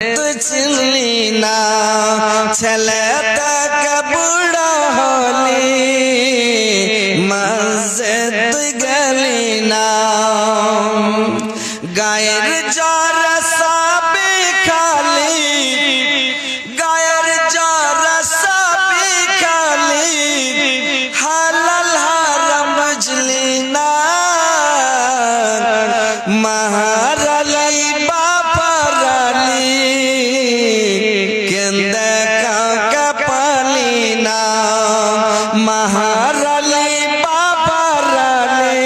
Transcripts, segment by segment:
চিনলি না ছেলে তাকে বুড়া হলি মসজিদ গেলি না গায়ের জ্বর সাবি খালি গায়ের জ্বর সাবি খালি হালাল হারাম বুঝলি না মাহারালি বাপারালি কেন্দে কাকা পালি না মাহারালি বাপারালি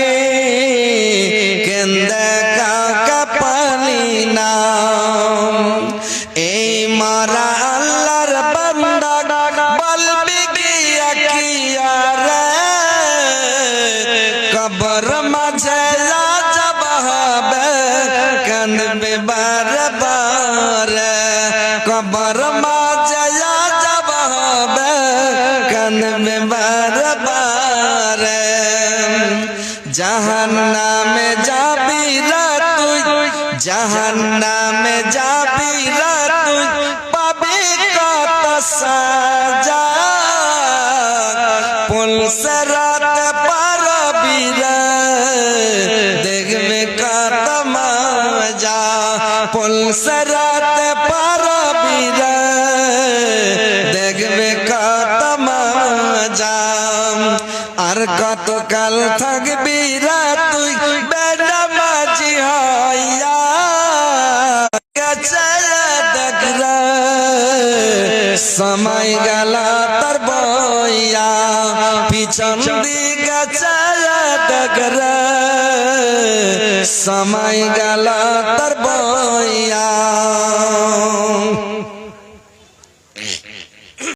কেন্দে কাকা পালি না এই মারা আল্লাহর বান্দা বলবি গিয়া কিয়া রে কবর মাঝে যাব হবে কানবে বারবার কবর মাঝে যাব হবে কানবে বারবার জাহান্নামে যাবি রে তুই জাহান্নামে যাবি রে তুই পাবি কত সাজা পুলসরাত পারবি রে দেখবে কত মজা পুলসরাত পারবি রে দেখবে কত মজা আর কত কাল থাকবি রে তুই বেনামাজি হইয়া গেছে দেখ রে সময় গেল তোর বইয়া পিছন দিকে দেখ রে সময় গেল তোর